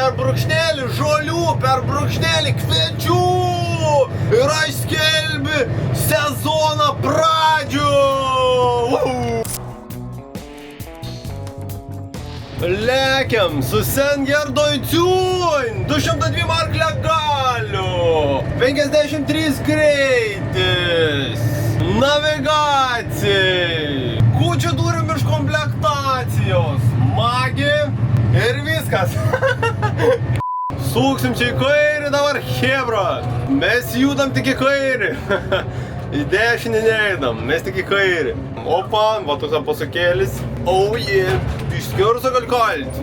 per brūkšnelį žolių, per brūkšnelį kviečių ir aš skelbiu sezono pradžių. Lekiam su Sengerdoj Ciūn, 202 arklio galių, 53 greitis, navigacijai, kūčių turim iš komplektacijos, magi ir viskas. Suksim čia į kairį dabar, hebra, mes judam tik į kairį. Į dešinį neįdam, mes tik į kairį. Opa, va toks posūkėlis. Oh yeah, išskirso gal kalt.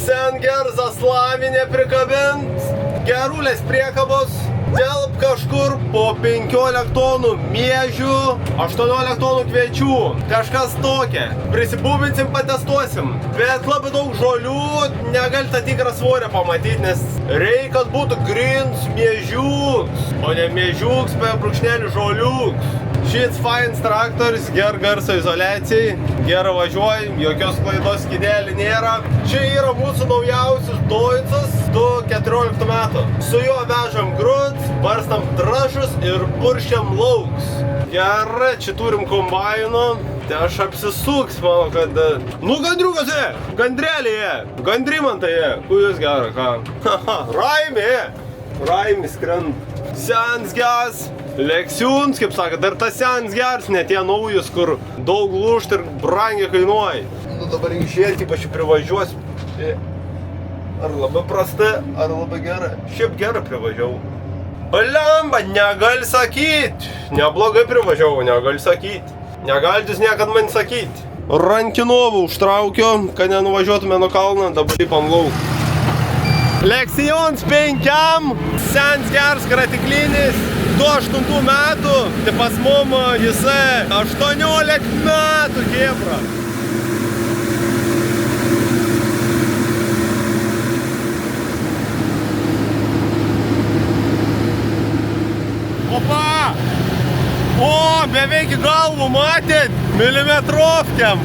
Sengerzą slavinė prikabint, gerulės priekabos, telp kažkur po 15 tonų miežių, 18 tonų kviečių. Kažkas tokia. Prisibūbinsim, patestuosim. Bet labai daug žolių, negali tą tikrą svorę pamatyti, nes reikia, kad būtų grins miežiuks, o ne miežiuks per brūkšnelį žoliuks. Šis fines traktoris, ger garso izoliacijai, gerai važiuoja, jokios klaidos skydėlį nėra. Čia yra mūsų naujausias Deutzas 2014 metų. Su juo vežam grunts, barstam trašus ir purščiam lauks. Gerai, čia turim kombaino. Tai aš apsisuks, manau, kad... Nu, gandriukas jie, gandrelė jie, gandrimantai jie. Kujus gerai, ką? Raimė skrend. Sens gas. Leksiūns, kaip sako, dar tas senas geras, ne tie naujus, kur daug lūšt ir brangiai kainuoja. Nu dabar išėti, ypač privažiuos. Ar labai prasta, ar labai gera? Šiaip gerą privažiavau. Blemba, negali sakyt. Neblogai privažiavau, negali sakyt. Negalite niekad man sakyt. Rankinovą užtraukio, kad nenuvažiuotume nuo kalną, dabar lipam lauk. Leksiūns 5, sens geras kratiklinis. 2008 metų, tai pas mum jisai 18 metų, hebra. Opa! O, beveik į galvų matėt, milimetrovkiam.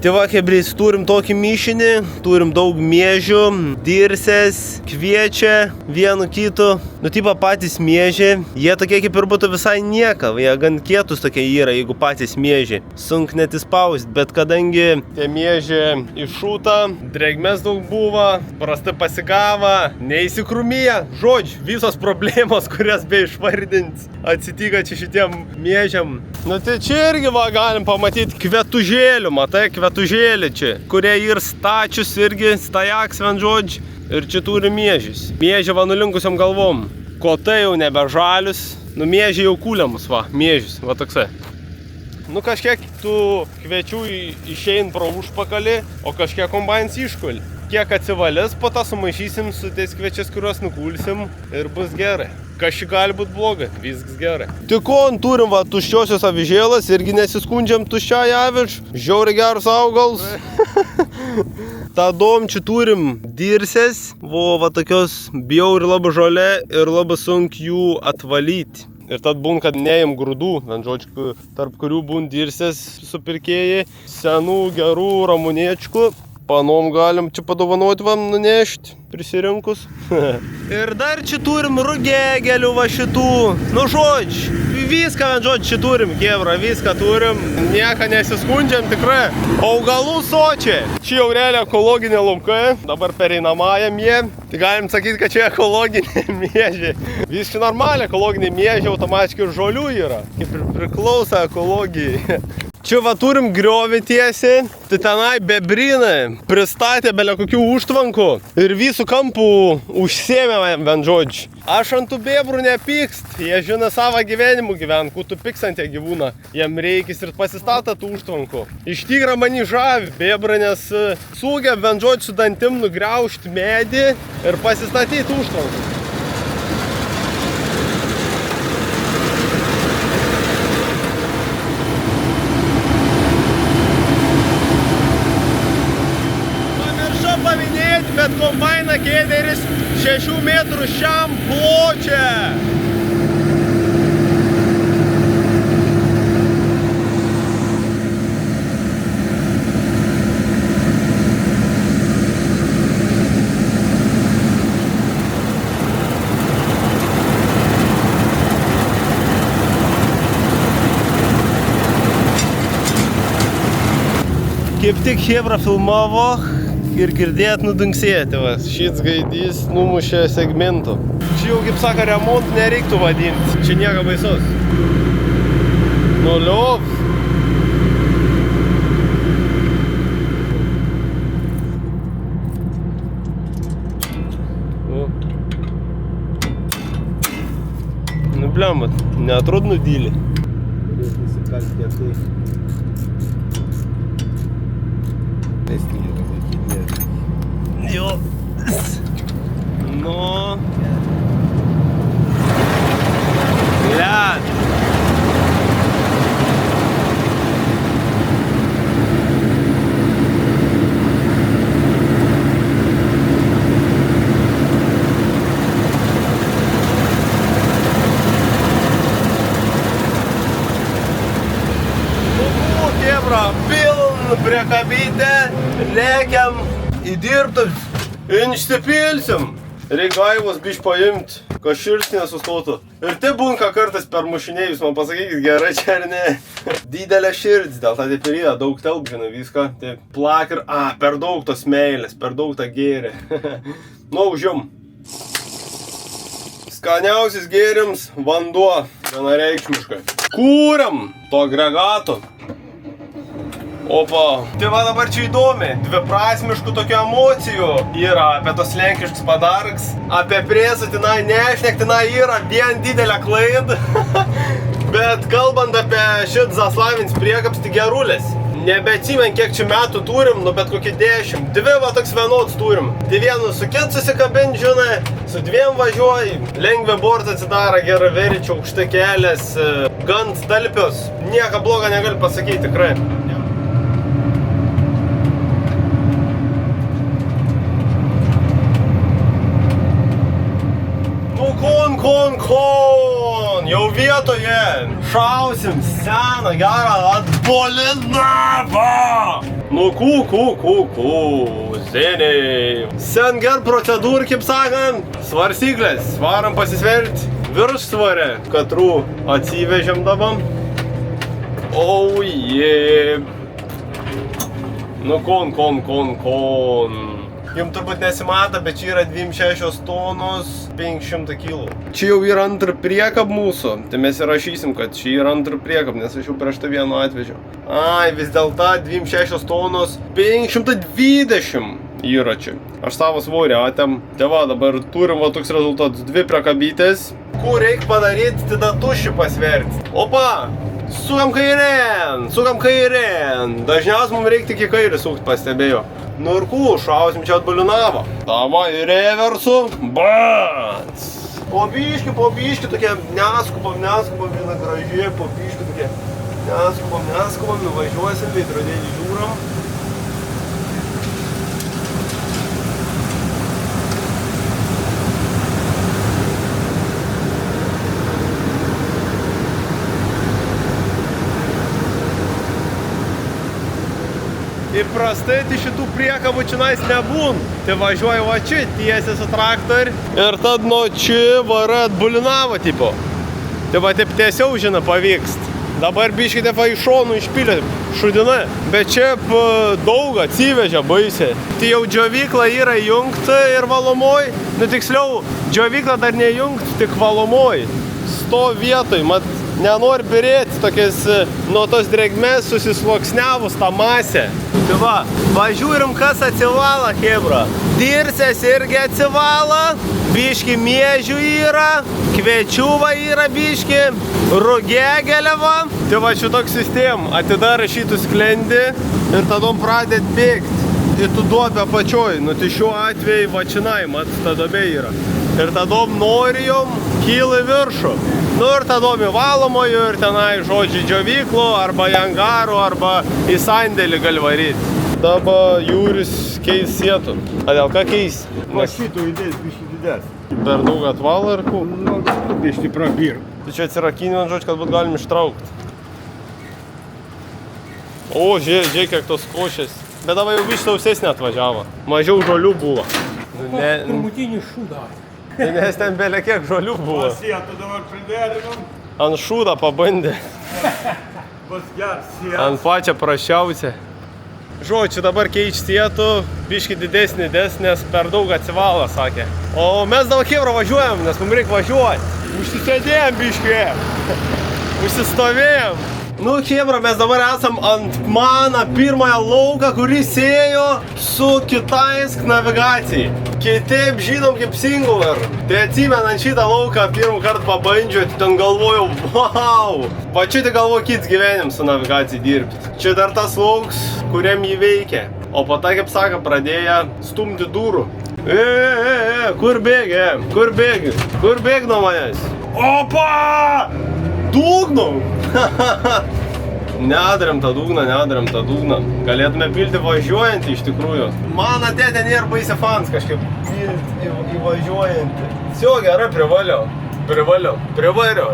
Tai va, hebris, turim tokį mišinį, turim daug miežių, dirsės, kviečia vienu kitu. Nu, tipo patys miežiai, jie tokie kaip ir būtų visai nieka, jie gan kietus tokie yra, jeigu patys miežiai. Sunk net įspaust, bet kadangi tie miežiai iššūta, drėgmės daug buvo, prastai pasigava, neįsikrūmyja, žodžiu, visos problemos, kurias be išvardint, atsitika čia šitiem miežiam. Nu, tai čia irgi va, galim pamatyti kvetužėlių, matai, kvetužėlį čia, kurie ir stačius irgi, stajaks vien žodžiu. Ir čia turi miežis. Miežį va nulinkusiam galvom. Kotai jau nebežalius. Nu miežį jau kūliamus va, miežis, va toksai. Nu kažkiek tų kviečių išein pro užpakalį, o kažkiek kombainas iškuli. Kiek atsivalės, po tą sumaišysim su tais kviečiais, kuriuos nukulsim ir bus gerai. Kažkai gali būti blogai, viskas gerai. Tikon turim va tuščiosios avižėlas, irgi nesiskundžiam tuščiai aviž. Žiauriai geras augalas. Tadom čia turim dirsės, va tokios bjauri labai žolė ir labai sunku jų atvalyti. Ir tad būn, kad neim grūdų, vien žodžiu, tarp kurių būn dirsės supirkėjai, senų gerų ramunėčkų. Panom galim čia padovanoti vam nunešti, prisirinkus. Ir dar čia turim rugėgelių va šitų. Nu žodžiu, viską vien žodžiu čia turim, gebra, viską turim. Nieką nesiskundžiam tikrai. Augalų sočiai. Čia jau realiai ekologinė laukai, dabar pereinamajam jie. Tai galim sakyti, kad čia ekologinė miežė. Viskai normaliai ekologinė miežė, automatiškai ir žolių yra. Kaip ir priklauso ekologijai. Čia va turim griovį tiesiai, tai tenai bebrinai pristatė belia kokių užtvankų ir visų kampų užsėmė bent žodžiu. Aš ant tų bebrų nepykst, jie žino savo gyvenimu gyvent, kuo tu pyks ant tie gyvūną. Jiem reikės ir pasistata tų užtvankų. Iš tikrą mani žavi bebrai, nes sugeb bent žodžiu su dantim nugriaužti medį ir pasistatyti užtvankų. Bet kombaina kėderis 6 metrų šiam pločia. Kaip tik Hebra filmavo ir girdėt nudunksėti, va. Šits gaidys numušė segmentų. Čia jau, kaip sako, remont nereiktų vadinti. Čia nieko baisus. Nuliups. Nu, blembat, neatrodo nudylį. Turės nusikalti tai. Jo. Nu. Blet. Piln priekabytę, lėkiam į dirbtuvės, išsipilsim. Reik gaivos bišč paimt, kad širdis nesustotų. Ir tai būnka kartais per mušinėjus, man pasakykit, gerai čia ar ne. Didelė širdis, dėl to taip ir yra, daug telpžina viską. Taip, plak ir, per daug tos meilės, per daug tą gėrį. Nu, užjum. Skaniausias gėrims vanduo, vienareikšmiškai. Kūriam to agregato. Opa. Tai va dabar čia įdomi, dviprasmiškų tokių emocijų yra apie tos lenkiškus padargs, apie presą tenai nešnek, tenai yra vien didelė klaida. Bet kalbant apie šit Zaslavins priekapstį gerulės, nebeatsimen kiek čia metų turim, nu bet kokį 10. Dvi va toks vienods turim. Tai vienu su kit susikabint, žinai, su dviem važiuoji, lengvė bortą atsidaro, gera veričia, aukšta kelias, gan talpios. Nieko blogo negali pasakyti, tikrai. Kon, jau vietoje, šausim seną, gerą atbolinavą. Nu, seniai. Sen ger procedūrų, kaip sakant, svarstyklės, varam pasisverti virš svarę, katrų atsivežėm dabar. Oh, yeah. Nu, kon. Jums turbūt nesimata, bet čia yra 26 tonos, 500 kg. Čia jau yra antrą priekab mūsų, tai mes įrašysim, kad čia yra antrą priekab, nes aš jau prieš tą vienu atvežiau. Ai, vis dėl to 26 tonos, 520 yra čia. Aš savo svorį atėm. Tai va, dabar turim va toks rezultatas, 2 priekabytės. Kur reikia padaryti, tada tušį pasverti. Opa! Sukam kairėn. Dažniausiai mums reikia tik į kairį sukti, pastebėjau. Nu ir šausim čia atbulinavo. Tava į reversų. Bats! Po biški, tokia neskubam, viena gražiai, po biški tokia neskubam, nuvažiuosim, veidrodėlį žiūram. Įprastai tai šitų priekabų čionais nebūn. Tai važiuoju va čia, tiesiai su traktoriu. Ir tad nuo čia vara atbulinavo tipo. Tai va taip tiesiau, žinai, pavykst. Dabar biškite va iš šonų išpylė šudinai. Bet čia daug atsivežė baisiai. Tai jau džiovykla yra įjungta ir valomoj. Nu tiksliau, džiovykla dar neįjungta, tik valomoj. Sto vietoj, mat nenori birėti tokias nuo tos drėgmės susisluoksniavus tą masę. Tai va žiūrim, kas atsivala, hebra. Dirsės irgi atsivala, biški miežių yra, kviečiuva yra biški, rugegelėva. Tai va šitoks sistem, atidara šitų sklendį ir tadom pradėt bėgti. Ir tu duobė pačioj, nu tai šiuo atveju va činai, mat, ta duobė yra. Ir tadom norijom kyla į viršų. Nu ir tadom į valomojų ir tenai žodžiai džiovyklų, arba į angarų, arba į sandėlį gali varyti. Dabar jūris keis sietų. A dėl ką keis? Va šito įdės biškį didės. Per daug atvalą ar ko? Nu, biškį prabir. Tai čia atsirakinant žodžiu, kad būt galim ištraukti. O, žiūrėk, kiek tos košės. Bet dabar jau biškį sausesnė atvažiavo. Mažiau žolių buvo. Pirmutinį šūdą. Nes ten belė kiek žolių buvo. Sietų dabar pridėlinom. Ant šūdą pabandė. Bus ger sietų. Ant pačią prašiausią. Žodžiu, dabar keič sėtų, biški didesnį, nes per daug atsivalo, sakė. O mes dabar Hebra važiuojam, nes mums reikia važiuoti. Užsisėdėjom biški. Užsistovėjom. Nu, Hebra, mes dabar esam ant mano pirmojo lauką, kuris ėjo su Kitaisk navigacijai. Kitaip žinom kaip Singular. Tai atsimenant šitą lauką pirmą kartą pabandžiau, ten galvojau, wow! Va čia tai galvoju kits gyvenim su navigacijai dirbti. Čia dar tas lauks, kuriam jį veikia. O po to, kaip sako, pradėjo stumti durų. Kur bėgi? Kur bėgi? Kur bėgi nuo manęs? Opa! Dugnom! Nedaram tą dugną. Galėtume pilti važiuojantį iš tikrųjų. Mano tėtė nėra baisi fans kažkaip pilti įvažiuojantį. Sio, gerai, privariau,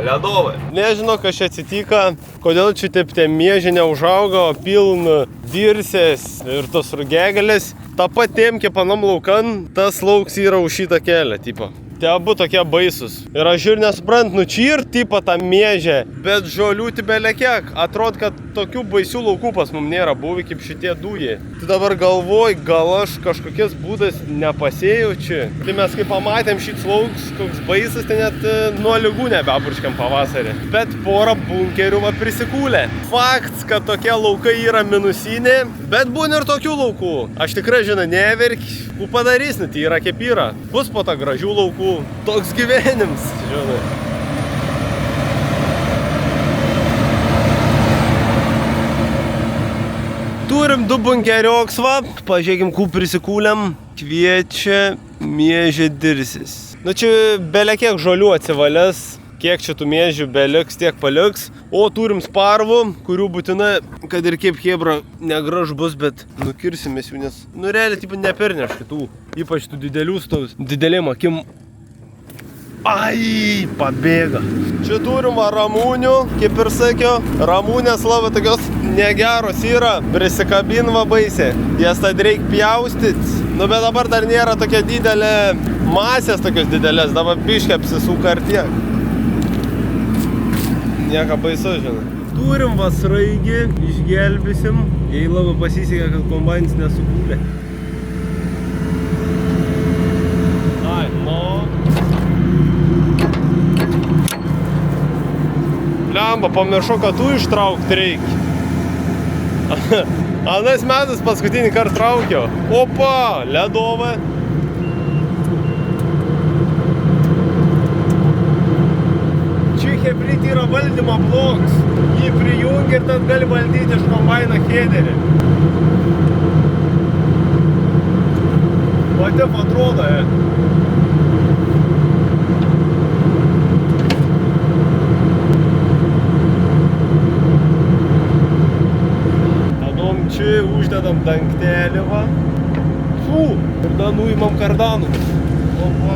ledovai. Nežinau, kas čia atsitika, kodėl čia taip tie miežiai neužaugo, pilna dirsės ir tos rugegelės. Ta pat temkė panam laukan, tas lauks yra už šitą kelią, tipo. Tie abu tokie baisus. Ir aš ir nesuprant, nučirt tipo tą miežę, bet žolių tibelė kiek. Atrodo, kad tokių baisių laukų pas mums nėra buvę kaip šitie dūjai. Tai dabar galvoj, gal aš kažkokiais būdais nepasėjau čia. Tai mes kaip pamatėm šits lauks, koks baisas, tai net nuo ligų nebepurškiam pavasarį. Bet porą bunkerių va prisikūlė. Fakts, kad tokie laukai yra minusinė, bet būna ir tokių laukų. Aš tikrai žinau, neverk, padarys, tai yra kaip yra. Bus po to gražių laukų. Toks gyvenims, žinai. Turim 2 bunkeriuoks, va. Pažiūrėkim, kų prisikūlėm. Kviečia miežė dirsis. Nu čia belė kiek žolių atsivalės. Kiek čia tų miežių beliks, tiek paliks. O turim sparvų, kurių būtinai, kad ir kaip Hebra negraž bus, bet nukirsimės jų, nes nu realiai taip neperneš kitų. Ypač tų didelių stovus. Didelėm akim. Ai, pabėga. Čia turim va ramūnių, kaip ir sakiau. Ramūnės labai tokios negeros yra. Prisikabin va baisiai. Jas tad reik pjaustyt. Nu bet dabar dar nėra tokia didelė masės tokios didelės. Dabar biškė apsisuka ar tiek. Nieka baisu, žinai. Turim va sraigį, išgelbėsim. Jei labai pasisekė, kad kombainis nesukūlė. Ai, no. Lemba, pamiršau, kad tu ištraukti reikia. Anais metais paskutinį kartą traukiau. Opa, ledovė. Čia hebrit yra valdymo bloks. Jį prijungi ir tad gali valdyti iš kombaino headerį. Va taip atrodo, Čia uždedam dangtelį, va. Fū, ir tada nuimam kardanų. Opa.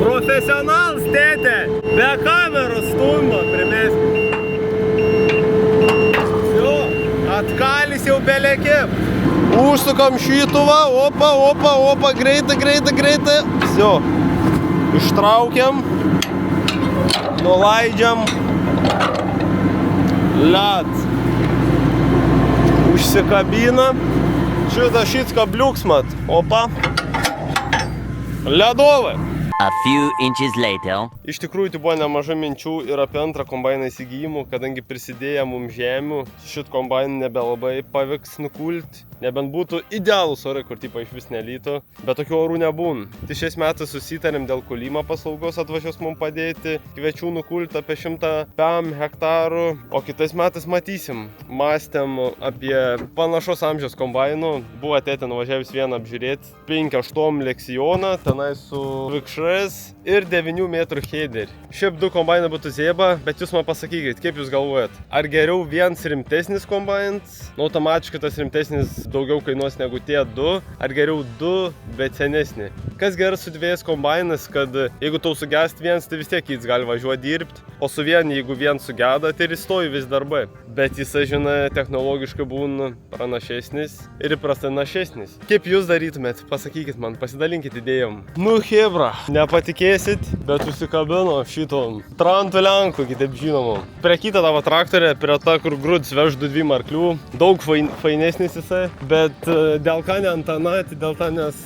Profesionals, tėtė! Be kameros stumba, primeskit. Jo, atkalis jau belekip. Užsukam šituvą, opa, greitai. Sio, ištraukiam, nulaidžiam. Led. Užsikabina. Šitą šits kabliuks mat. Opa. Ledovai. A few inches later. Iš tikrųjų, tai buvo nemažai minčių ir apie antrą kombainą įsigijimų, kadangi prisidėję mums žemių, šit kombainą nebelabai pavyks nukulti. Nebent būtų idealūs orai, kur tipo iš vis nelytų, bet tokių orų nebūna. Tai šiais metais susitarėm dėl kulimo paslaugos atvažiuos mums padėti, kviečių nukulti apie 100 hektarų, o kitais metais matysim. Mąstėm apie panašos amžiaus kombainų, buvo tėtė nuvažiavęs vieną apžiūrėti, 5-8 leksioną, tenai su vikšrais ir 9 metrų headerį. Šiaip 2 kombainai būtų zėba, bet jūs man pasakykit, kaip jūs galvojat, ar geriau vienas rimtesnis kombainas, automatiškai tas rimtesnis daugiau kainuos negu tie 2, ar geriau 2, bet senesni. Kas gerai su 2 kombainas, kad jeigu tau sugest vienas, tai vis tiek jis gali važiuoti dirbti, o su vienu, jeigu vien sugeda, tai ir įstoji vis darbai. Bet jisai, žinai, technologiškai būna pranašesnis ir įprastai našesnis. Kaip jūs darytumėt? Pasakykit man, pasidalinkit idėjom. Nu, Hebra, nepatikėsit, bet užsikabino šito Tranto Lenkų, kitaip žinomo. Prie kitą tavo traktorę, prie tą, kur grūdus veždu 2 arklių, daug fainesnis jisai, bet dėl ką ne antana, tai dėl to nes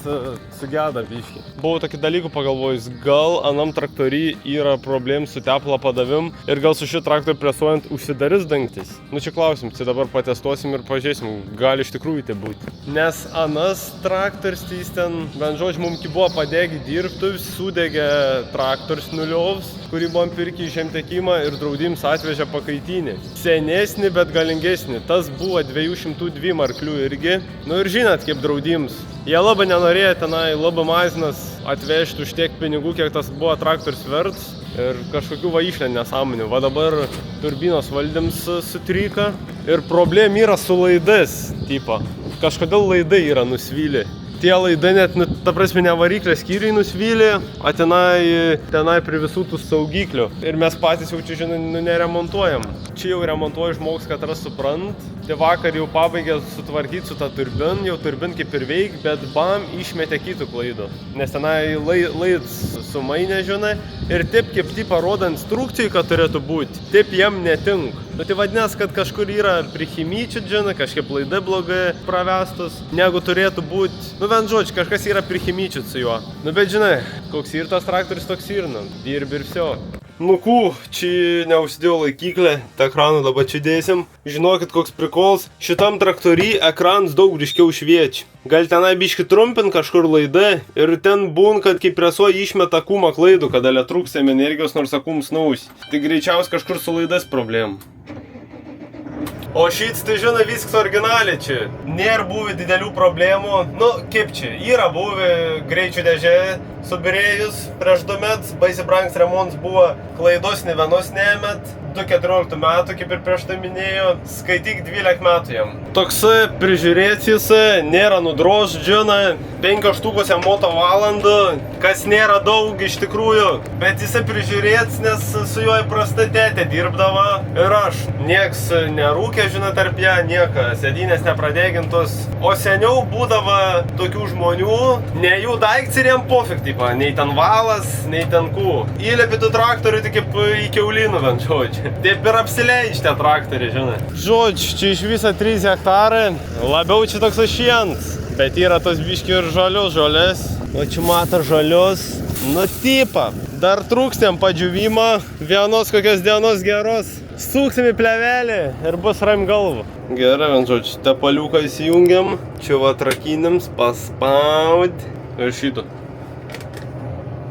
sugeda biškį. Buvau tokį dalykų pagalvojus, gal anam traktorį yra problemų su tepalo padavim ir gal su šį traktorių presuojant užsidarys dangtis. Nu čia klausim, tai dabar patestuosim ir pažiūrėsim, gali iš tikrųjų tai būti. Nes anas traktorius, tai jis ten, bent žodžiu, mums buvo padegę dirbtuvis, sudegė traktorius nuliovs, kurį buvom pirkę į žemtekimą ir draudims atvežė pakaitinį. Senesnį, bet galingesnį. Tas buvo 202 arklių irgi. Nu ir žinot, kaip draudims. Jie labai nenorėjo tenai, labai mazinas atvežti už tiek pinigų, kiek tas buvo traktorius verts. Ir kažkokių va išlė nesąmonių. Va dabar turbinos valdyms sutrika. Ir problema yra su laidais, tipo. Kažkodėl laidai yra nusvylę. Tie laidai net, ta prasme, ne variklės skyriai nusvylė, o tenai prie visų tų saugiklių. Ir mes patys jau čia, žinai, neremontuojam. Čia jau remontuoja žmogus, kad ras suprant. Tai vakar jau pabaigė sutvarkyti su tą turbin, jau turbin kaip ir veik, bet bam, išmetė kitų klaidų. Nes tenai laids sumainė, žinai, ir taip kaip tai parodo instrukcijai, kad turėtų būti, taip jam netink. Nu tai vadinasi, kad kažkur yra prichimyčių, žinai, kažkaip laidai blogai pravestus, negu turėtų būti. Nu bent žodžiu, kažkas yra prichimyčių su juo. Nu bet žinai, koks ir tas traktorius toks ir, nu, dirbi ir viso. Nu kū, čia neužsidėjau laikyklę, tą ekraną dabar čia dėsim. Žinokit, koks prikols, šitam traktorį ekranas daug ryškiau šviečia. Gal tenai biški trumpint kažkur laidai ir ten būn, kad kai presuoja išmeta akumuo klaidų, kada trūksta energijos, nors akumus naujas. Tai greičiausiai kažkur su laidais problemų. O šits, tai žinai, viskas originaliai čia. Nėra buvę didelių problemų. Nu, kaip čia, yra buvę greičių dėžė subirėjus prieš 2 metus, baisiai brangs remontas buvo, klaidos ne vienos neėmėt. 14 metų, kaip ir prieš tai minėjo, skaityk 12 metų jam. Toksai prižiūrėti jisai, nėra nudrož, žinai, 5 štukose moto valandų, kas nėra daug iš tikrųjų, bet jisai prižiūrėti, nes su juo įprasta tėtė dirbdavo ir aš. Nieks nerūkė, žinai, tarp ją, nieka, sėdynės nepradegintos, o seniau būdavo tokių žmonių, ne jų daikts ir jam pofik, tipo, nei ten valas, nei ten kų. Įlėpi tų traktorių tik kaip į kiaulynų, bent žodžiu. Taip ir apsileidži tie traktoriai, žinai. Žodžiu, čia iš viso 3 hektarai, labiau čia toks šiens, bet yra tos biški ir žalios žolės. O čia mato žalios, nu tipa, dar trūkstėm padžiūvimą, vienos kokios dienos geros. Suksim į plevelį ir bus ram galvų. Gerai, vien žodžiu, tepaliuką įsijungiam, čia va trakinims, paspaud ir šito.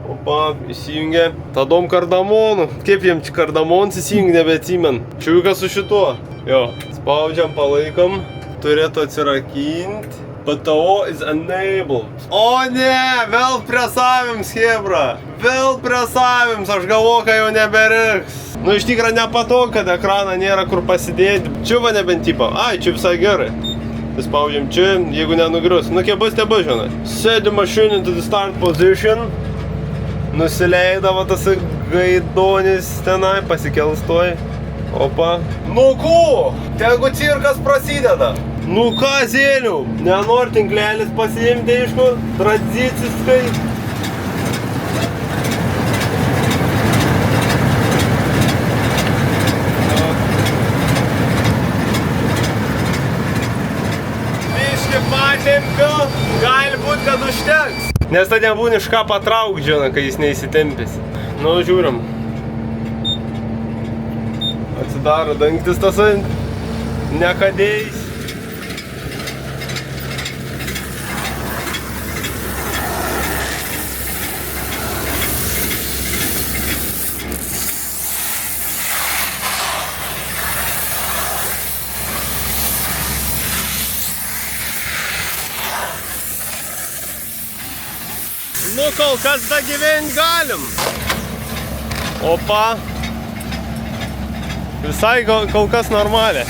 Opa, įsijungia. Tadom kardamonų. Kaip jiem čia kardamonas įsijungia, nebeatsimen. Čiūkas su šituo. Jo. Spaudžiam, palaikom. Turėtų atsirakinti. PTO is enabled. O ne, vėl presavims, hebra. Vėl presavims, aš galvoju, kad jau neberiks. Nu, iš tikrųjų nepatogu, kad ekraną nėra kur pasidėti. Čia va nebent tipo. Ai, čia visai gerai. Spaudžiam čia, jeigu nenugrius. Nu, kaip bus, žinai. Set the machine into the start position. Nusileidavo tas gaidonis tenai, pasikels toj. Opa. Nu kū, tegu cirkas prasideda. Nu ką zėlių, nenori tinklelis pasiimti, aišku, tradiciškai. Biški patempio, gali būt, kad užteks. Nes tada nebūni iš ką patrauk, žinai, kai jis neįsitempės. Nu, žiūrim. Atsidaro dangtis tasai, nekadėjais. Nu, kol kas da gyvent galim. Opa. Visai kol kas normaliai.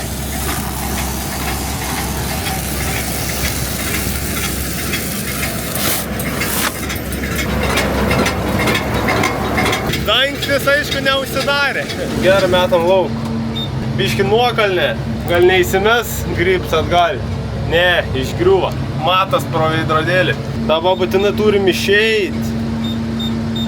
Dangtis, aišku, neužsidarė. Gerai, metam lauk. Biški nuokalnė. Gal neįsimes, grips atgal. Ne, išgriuva. Matas pro veidrodėlį. Dabar būtinai turim išeit.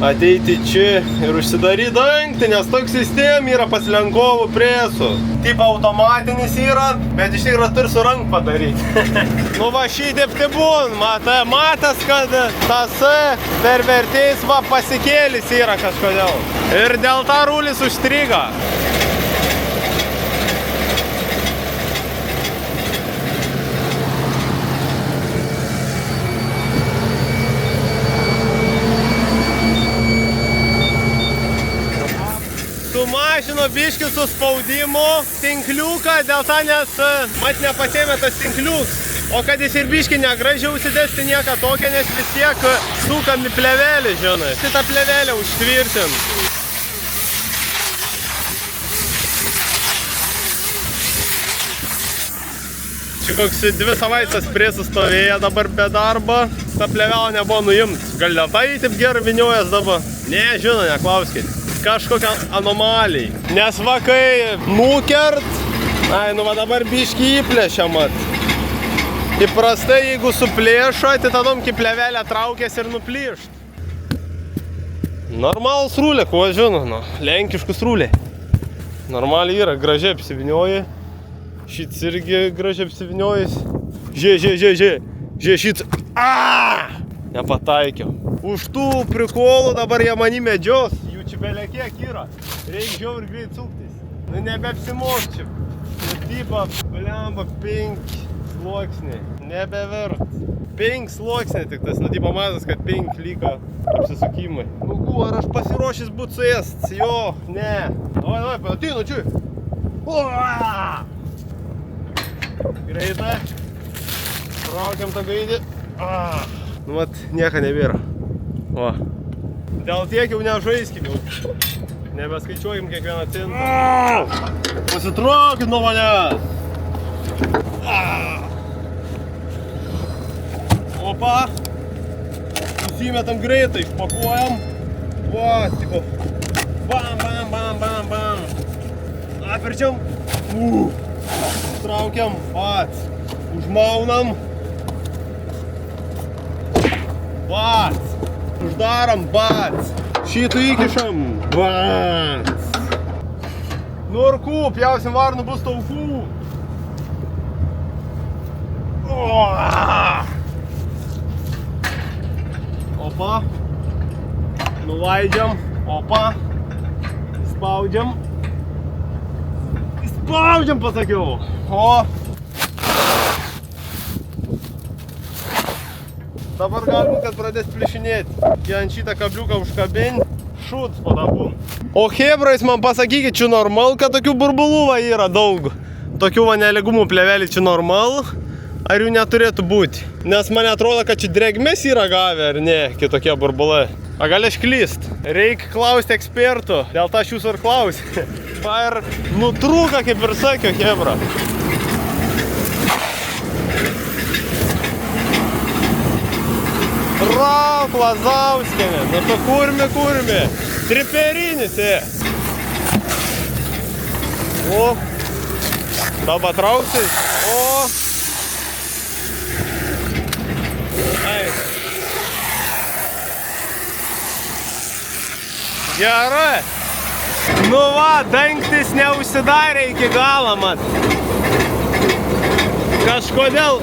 ateiti čia ir užsidaryti dangtį, nes toks sistema yra pas Lenkovų presų. Taip automatinis yra, bet iš tikrųjų turi su rank padaryti. Nu va šitaip tai būn, matas, kad tas per vertėjus va pasikėlis yra kažkodėl. Ir dėl to rūlis užstriga. Sumažino biškį su spaudimu tinkliuką, dėl to nes mat nepasėmė tas tinkliuks. O kad jis ir biškį negražiau užsidėsti nieko tokio, nes vis tiek sukami plevelį, žinai. Šitą plevelę užtvirtin. Čia koks 2 savaitės presas stovėjo dabar be darbo, ta plevelė nebuvo nuimt. Gal tai taip gerai viniojas dabar? Ne, žinai, neklauskit. Kažkokia anomalija. Nes va kai nukert, nu va dabar biškį įplėšia mat. Įprastai jeigu suplėšo, tai tadom kaip plevelę traukės ir nuplyšt. Normalus rūlė, kuo žino, lenkiškus rūlė. Normaliai yra, gražiai apsivinioji. Šits irgi gražiai apsiviniojus. Žiūrė, šits. Nepataikiau. Už tų prikolų dabar jie mani medžios. Jų čia belė kiek yra. Reikia žiaur greit suktis. Nu nebeapsimokčiau. Typa, blemba, 5 sluoksniai. Nebevert. 5 sluoksniai tik tas. Nu typa matas, kad 5 lyga apsisukimai. Nu gu, ar aš pasiruošęs būt suėst? Jo, ne. Davai, ateinu čia. Greita. Traukiam tą gaidį. Nu mat, nieko nebėra. O. Dėl tiek jau nežaiskim jau. Nebeskaičiuokim kiekvieną centą. Pasitraukit nuo manęs. Opa. Susimetam greitai, išpakuojam. Va, tipo. Bam. Atverčiam. Traukiam. Pats. Užmaunam. Bats. Uždaram, bats. Šitą įkišam. Bats. Nu ir kū, pjausim varnų bus taukų. Opa. Nuleidžiam. Opa. Spaudžiam. Spaudžiam, pasakiau. O. Dabar galbūt, kad pradės plišinėti. Jie ant šitą kabliuką užkabinti. Šut po dabų. O hebrais man pasakykit, čia normal, kad tokių burbulų va yra daug. Tokių va neligumų plevelį čia normal. Ar jų neturėtų būti? Nes man atrodo, kad čia drėgmės yra gavę, ar ne, kitokie burbulai. A gal aš klyst? Reikia klausti ekspertų. Dėl to aš jūsų ir klausiu. Va ir nutrūka, kaip ir sakiau, hebra. Rauk, Lazauskienė, nu tu kurmi. Triperinis, O. Dabar trauksi. O. Eik. Gerai. Nu va, dangtis neužsidarė iki galo, mat. Kažkodėl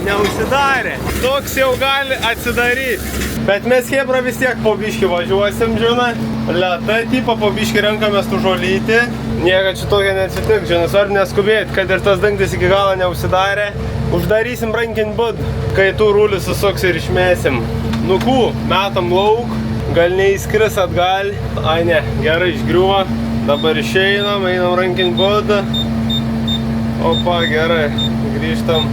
neužsidarė. Toks jau gali atsidaryti. Bet mes hebra vis tiek po biškį važiuosim, žinai. Lėtai tipo po biškį renkamės tų žolytį. Nieka čia tokia neatsitik, žinai, svarbu neskubėti, kad ir tas dangtis iki galo neužsidarė. Uždarysim rankin bud, kai tų rūlių susuks ir išmesim. Nu kū, metam lauk, gal neįskris atgal. Ai ne, gerai išgriuvo. Dabar išeinam, einam rankin bud. Opa, gerai, grįžtam.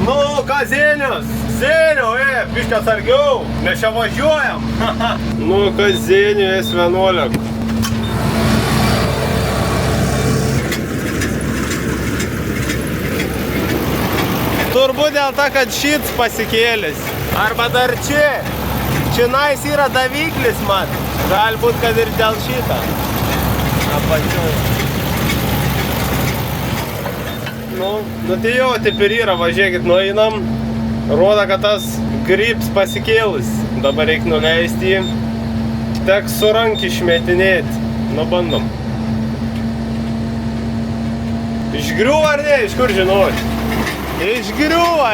Nu, ką Zenius? Zeniu, biškį atsargiau, mes čia važiuojam. Nu, kas Zeniu, S11. Turbūt dėl to, kad šits pasikėlis. Arba dar čia. Čionais yra daviklis, mat. Galbūt, kad ir dėl šitą. Apačiau. Nu tai jau, taip ir yra, važiuokit, nueinam. Rodo, kad tas grips pasikėlis. Dabar reikia nuleisti jį. Teks su rank išmetinėti. Nu, bandom. Išgriuva ar ne? Iš kur žinoti? Išgriuva,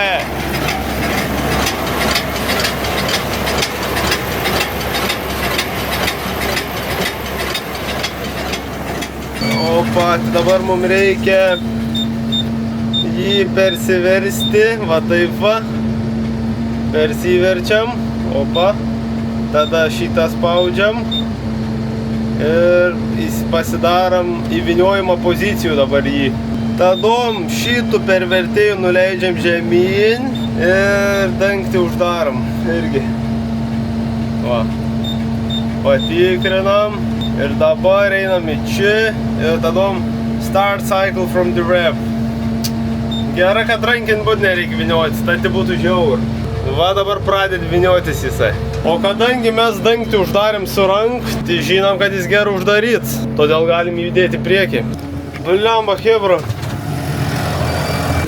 Opa, dabar mums reikia jį persiversti, va taip va. Persiverčiam, opa. Tada šitą spaudžiam. Ir pasidarom įvyniojimo pozicijų dabar jį. Tadom šitų pervertėjų nuleidžiam žemyn ir dangtį uždarom irgi. Va. Patikrinam ir dabar einam į čia ir tadom start cycle from the rev. Gerai, kad rankin būt nereikia vyniotis, tai būtų žiaur. Va dabar pradėt vyniotis jisai. O kadangi mes dangtį uždarėm su rank, tai žinom, kad jis gerai uždaryts. Todėl galim judėti priekį. Bliamba, hebra.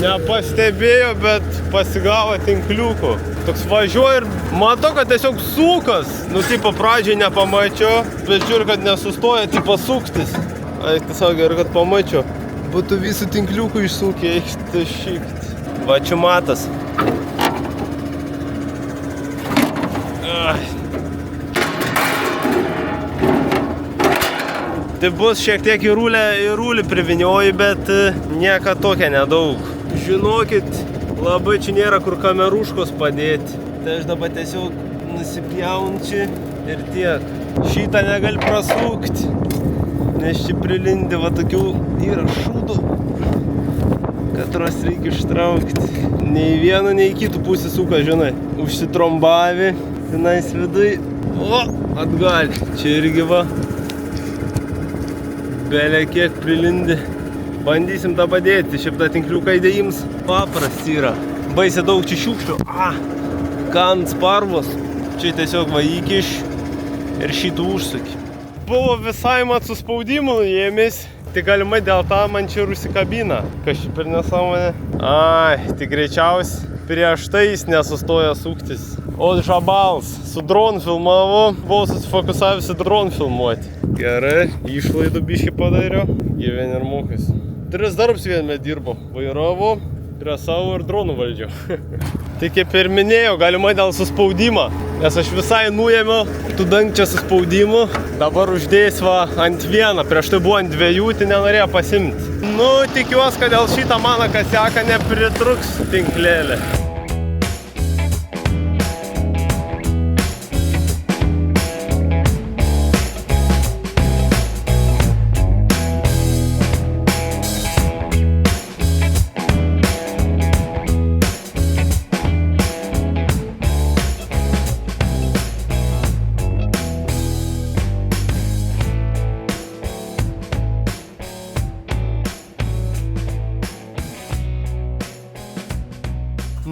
Nepastebėjo, bet pasigavo tinkliukų. Toks važiuoja ir matau, kad tiesiog sukas. Nu, tipo, pradžiai nepamačiau, bet žiūriu, kad nesustoja, tipo, suktis. Eik, tiesiog gerai, kad pamačiau. Būtų visų tinkliukų išsūkė, eikti šikti. Va, čia matas. Tai bus šiek tiek į rūlį privinioji, bet nieka tokia nedaug. Žinokit, labai čia nėra kur kameruškos padėti. Tai aš dabar tiesiog nusipjaunčiu ir tiek. Šitą negali prasukti, nes čia prilindi va tokių yra šūdų, katros reikia ištraukti. Nei vieną, nei kitų pusę suka, žinai. Užsitrombavi, tenais viduj. O, atgal. Čia irgi va. Belė kiek prilindi. Bandysim tą padėti. Šiaip tą tinkliuką įdėjims paprasti yra. Baisiai daug čia šiukšlių. Kant sparvos. Čia tiesiog va įkiš ir šitų užsuki. Buvo visai mat su spaudimu nuėmės. Tai galimai dėl to man čia ir užsikabina. Kas čia per nesąmonė? Tai greičiausiai prieš tai jis nesustoja suktis. O žabals su dronu filmavo. Buvau susifokusavęs į droną filmuoti. Gerai, išlaidų biškį padariau. Gyveni ir mokas. 3 darbus viename dirbo. Vairavau, prie savo ir dronų valdžiau. Tai kaip ir minėjau, galimai dėl suspaudimo. Nes aš visai nuėmiau tų dangčia suspaudimų. Dabar uždėjęs va ant vieną. Prieš tai buvo ant 2, tai nenorėjo pasimti. Nu, tikiuosi, kad dėl šitą mano kasiaką nepritruks tinklėlė.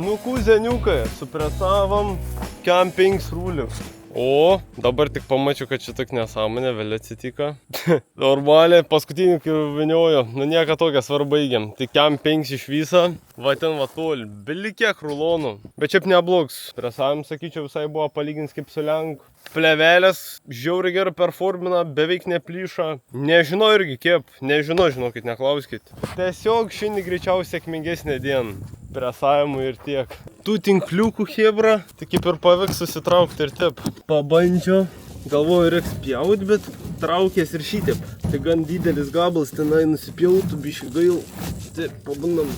Nu, kūzeniukai, supresavom campings rūlių. O, dabar tik pamačiau, kad čia tik nesąmonė, vėl atsitiko. Normaliai, paskutinį kai viniojo, nu nieko tokia svarba baigiam. Tai campings iš viso, va ten va toli, beli kiek rulonų. Bet šiaip neblogs, presavom, sakyčiau, visai buvo palygins kaip su lenku. Plevelės žiauriai gerai performina, beveik neplyša. Nežinau irgi kaip, nežinau, žinokit, neklauskit. Tiesiog šiandien greičiausiai sėkmingesnė diena. Presavimų ir tiek. Tų tinkliukų hebra, tai kaip ir pavyks susitraukti ir taip. Pabandžiau, galvoju reiks pjaut, bet traukės ir šitip. Tai gan didelis gabalas, tenai nusipjautų, biškai gail. Taip, pabandom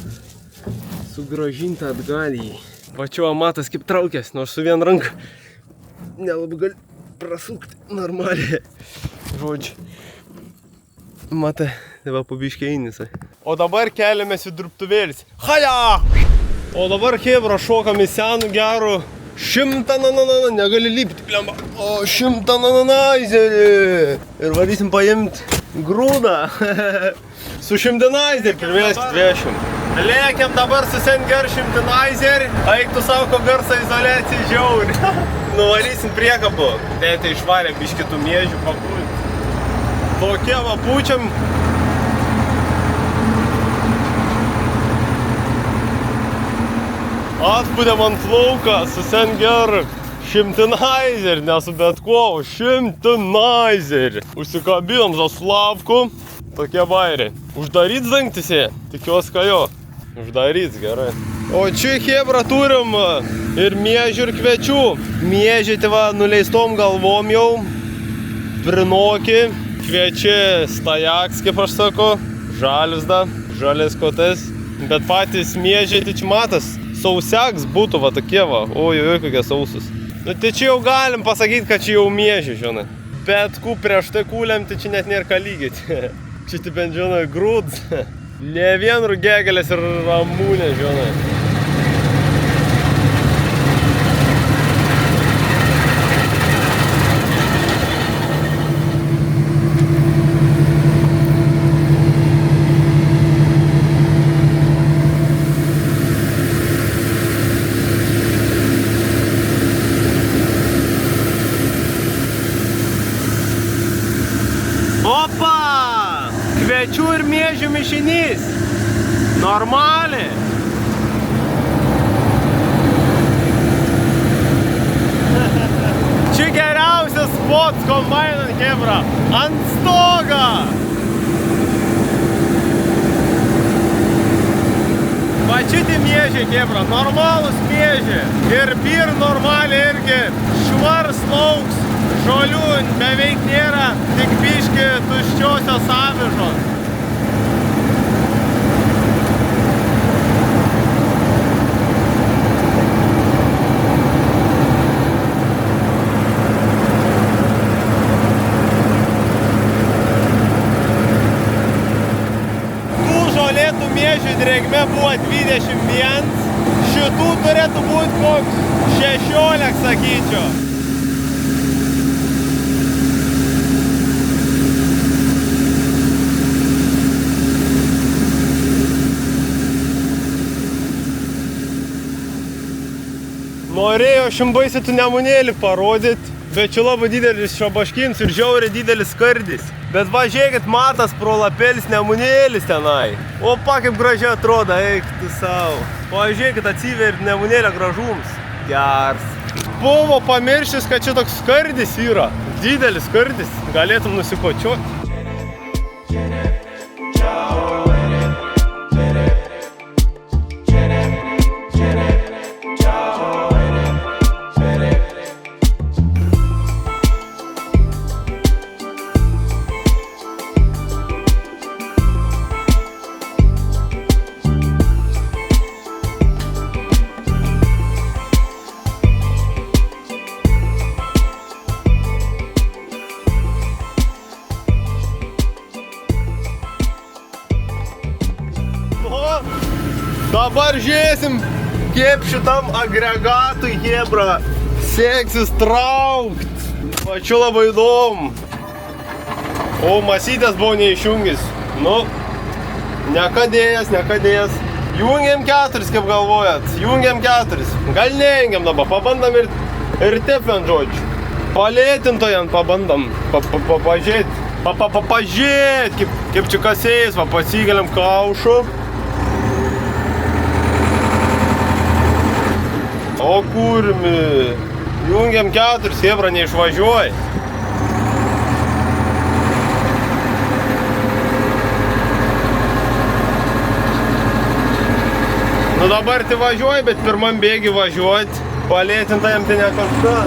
sugrąžinti atgal jį. Pačiu amatas kaip traukės, nors su vien ranka nelabai gali prasukti normaliai. Žodžiu. Matai, tai va pabiškiai einisai. O dabar keliamės į dirbtuvėlis. Haja! O dabar hebra šokam į senų gerų 100 negali lipti, plemba. O 100 nananaizerį. Ir varysim paimti grūdą. Su 100 naizerį pirmėskit vešim. Lėkiam dabar su sen ger 100 naizerį. Eiktų savo garso izoliacijai žiauri. Nuvarysim priekabų. Tai išvarė biškitų miežių pakulti. Tokie va pučiam. Atspūdėm ant lauką su sen ger Šimtinaizer, nesu bet ko, šimtinaizer. Užsikabinam Zaslavku, tokie vairiai. Uždaryt dangtis jie, tikiuosi, kad jo. Uždaryt, gerai. O čia hebra turim ir miežių ir kviečių. Miežiai tai va nuleistom galvom jau, prinoki, kviečiai stajaks, kaip aš sako, žalis da, žalės kotais. Bet patys miežiai, tai čia matas, sausiaks būtų va tokie va, oi, kokie sausus. Nu, tai čia jau galim pasakyti, kad čia jau miežiai, žinai. Bet prieš tai kūliam, tai čia net nėra ką lygyti. Čia tai bent, žinai, grūds. Ne vien rugegelės ir ramūnė, žinai. Opa! Kviečių ir miežių mišinys. Normaliai. Čia geriausias spots kombainan, hebra. Ant stogo. Va šitie miežiai, hebra. Normalus miežiai. Ir pyr normaliai irgi. Švars lauks. Žolių beveik nėra, tik biški tuščiosios avižos. Tų žolėtų miežių drėgmė buvo 21, šitų turėtų būti koks 16, sakyčiau. Norėjau šimbaisėtų nemunėlį parodyt, bet čia labai didelis šabaškins ir žiauriai didelis skardis. Bet va, žiūrėkit, matas pro lapėlis nemunėlis tenai. Opa, kaip gražiai atrodo, eik tu savo. O žiūrėkit, atsiver nemunėlio gražums. Gers. Buvo pamiršęs, kad čia toks skardis yra. Didelis skardis, galėtum nusikočiuoti. Dabar žiūrėsim, kaip šitam agregatui, hebra, seksis traukt. Pačiu labai įdomu. O masytės buvo neišjungęs. Nu, nekadėjęs. Jungiam 4, kaip galvojat. Jungiam 4. Gal nejungiam dabar, pabandam ir tepent žodžiu. Palėtintojant pabandam, pažiūrėt. Pažiūrėt, kaip čia kasėjais, pasigaliam kaušu. O kurmi, jungiam 4, hebra, neišvažiuoj. Nu dabar tai važiuoj, bet pirmam bėgi važiuot. Palėtintajam tai nekonsta.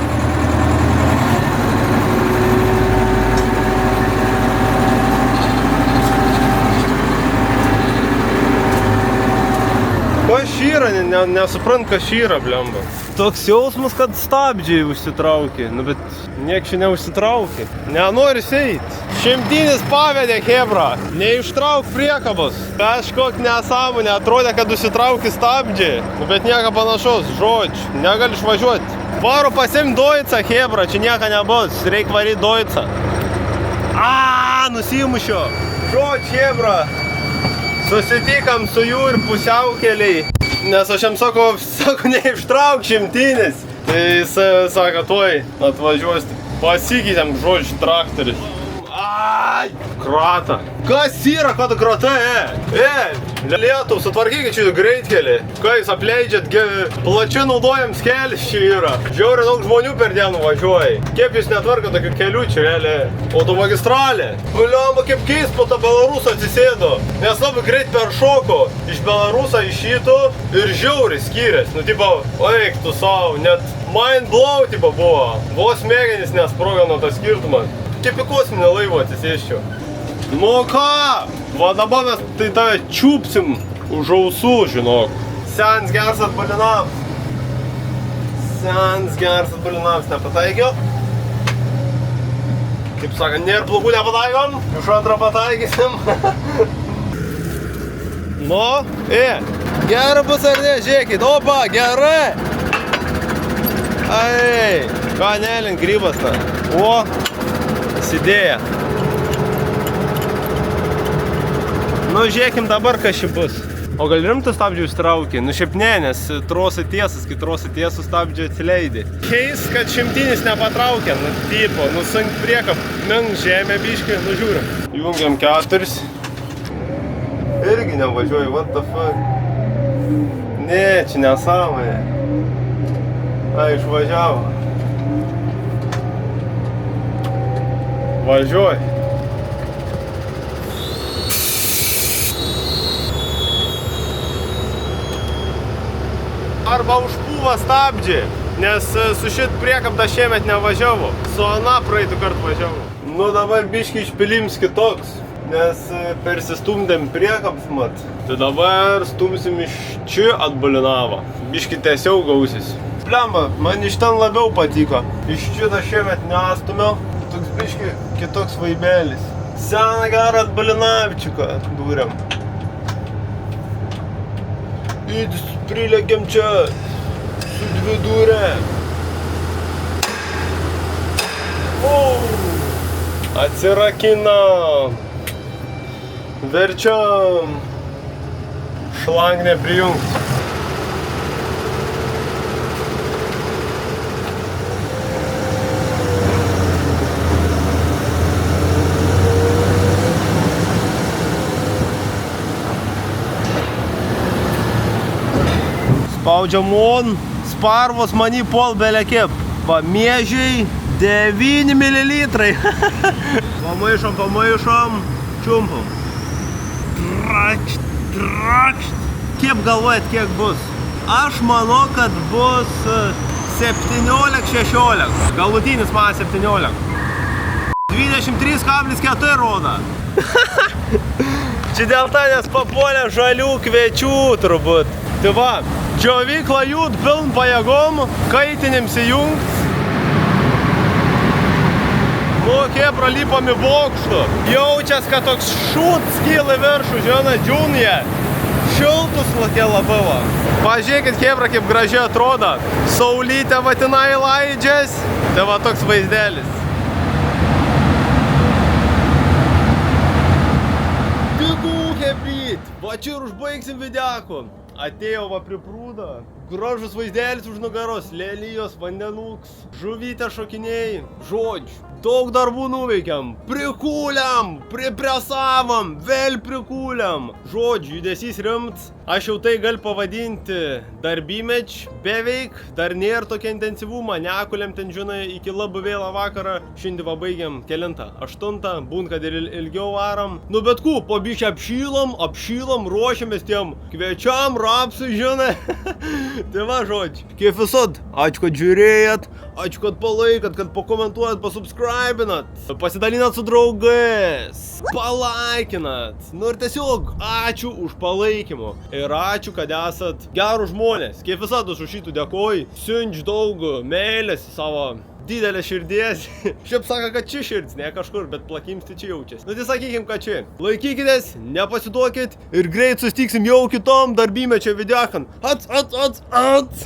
Kas šyra, nesuprant, kas šyra, blemba. Toks jausmas, kad stabdžiai užsitraukė, nu bet niek čia neužsitraukė. Nenori eit. Šimtinis pavedė, hebra, neištrauk priekabos. Kažkok nesąmonė, atrodė, kad užsitraukė stabdžiai, nu bet nieko panašaus, žodžiu, negali išvažiuoti. Varu pasiim Doicą, hebra, čia nieko nebus, reik varyt Doicą. Nusimušio. Žodžiu, hebra. Susitikam su jų ir pusiaukeliai, nes aš jam sako, neištrauk šimtinis. Tai jis sako, tuoj atvažiuos, pasikeitėm, žodžiu, traktorius. Krata. Kas yra, kad krata, Lietuv, sutvarkykit šitą greitkelį. Kai jūs apleidžiat, plačiai naudojams kelias čia yra. Žiauriai daug žmonių per dieną važiuoja. Kaip jūs netvarko tokių kelių čia, realiai? Automagistralė. Liamba, kaip keist po tą Belarusą atsisėdo. Nes labai greit peršoko. Iš Belarusą į šito ir žiauriai skyrės. Nu, tipo, eik tu savo, net mind blow, tipo, buvo. Vos smegenys nesprogano tas skirtumas. Kaip į kosminį laivą atsisėščiau. Nu ką? Va dabar mes tai tave čiupsim už ausų, žinok. Sens geras atbalinams. Sens geras atbalinams. Nepataikiau? Kaip sakant, nėra blogų nepataikom. Iš antrą pataikysim. Nu, gerai bus ar ne, žiūrėkit. Opa, gerai. Ai, ką nelink grybas ta. O, pasidėję. Nu, žiūrėkim dabar, kas čia bus. O gal rimtų stabdžių ištraukė? Nu, šiaip ne, nes trosai tiesas, kai trosai tiesų stabdžių atsileidė. Keis, kad šimtinis nepatraukė, nu, tipo, nusink priekap, mink žemė biškį, nu, žiūrim. Jungiam 4. Irgi nevažiuoju, what the fuck. Ne, čia nesąmonė. A, išvažiavo. Važiuoju. Arba užpūva stabdžiai, nes su šit priekabda šiemet nevažiavo. Su ana praeitų kartą važiavo. Nu dabar biškį išpilims kitoks, nes persistumdėm priekabs mat. Tai dabar stumsim iš čia atbulinavo. Biškį tiesiau gausis. Blemba, man iš ten labiau patiko. Iš čia šiemet nestumiau. Toks biškį kitoks vaibelis. Seną gerą atbulinavčiuką dūrėm. Įdis prilegiam čia su dvidūrė. Atsirakinam. Verčiam. Šlangnę prijungt. Spaudžiam on, sparvos mani pol belekip. Va, miežiai 9 mililitrai. Pamaišom, čiumpam. Trakšt. Kiek galvojat, kiek bus? Aš manau, kad bus 17-16. Galutinis man 17. 23,4 roda. Čia dėl to, nes papuolė žalių kviečių turbūt. Tai va, džiovykla jūt piln pajėgom, kaitinims įjungt. Nu, kėpra lipam į bokštų. Jaučias, kad toks šūt skyla viršų, žinai, džiūnė. Šiltus lakė labiau. Pažiūrėkit, kėpra, kaip gražiai atrodo. Saulytė vatinai laidžias. Tai va toks vaizdelis. Pigų kepryt. Va čia ir užbaigsim videokų. Atėjo va priprūda. Gražus vaizdelis už nugaros. Lelijos, vandenuks. Žuvytė šokinėjai. Žodžiu. Daug darbų nuveikiam. Prikūliam. Pripresavam. Vėl prikūliam. Žodžiu, judesys rimts. Aš jau tai gal pavadinti darbymeč. Beveik. Dar nėra tokia intensyvumą. Nekuliam ten, žinai, iki labai vėlą vakarą. Šiandien va baigiam kelintą. 8. Būn, kad ir ilgiau varam. Nu bet ku, po bišį apšylam, ruošiamės tiem kviečiam, rapsui, žinai. Tai va, žodžiu. Kaip visad, ačiū, kad žiūrėjot, ačiū, kad palaikat, kad pakomentuojat, pasubscribinat, pasidalinat su draugais, palaikinat. Nu ir tiesiog ačiū už palaikymą. Ir ačiū, kad esat gerų žmonės. Kaip visada už šitų dėkoju. Siunč daug meilės savo didelė širdies. Šiaip sako, kad čia širdis, ne kažkur, bet plakimsti čia jaučiasi. Nu tai sakykim, kad čia. Laikykitės, nepasiduokit ir greit sustiksim jau kitom darbymečio videokan. Ats.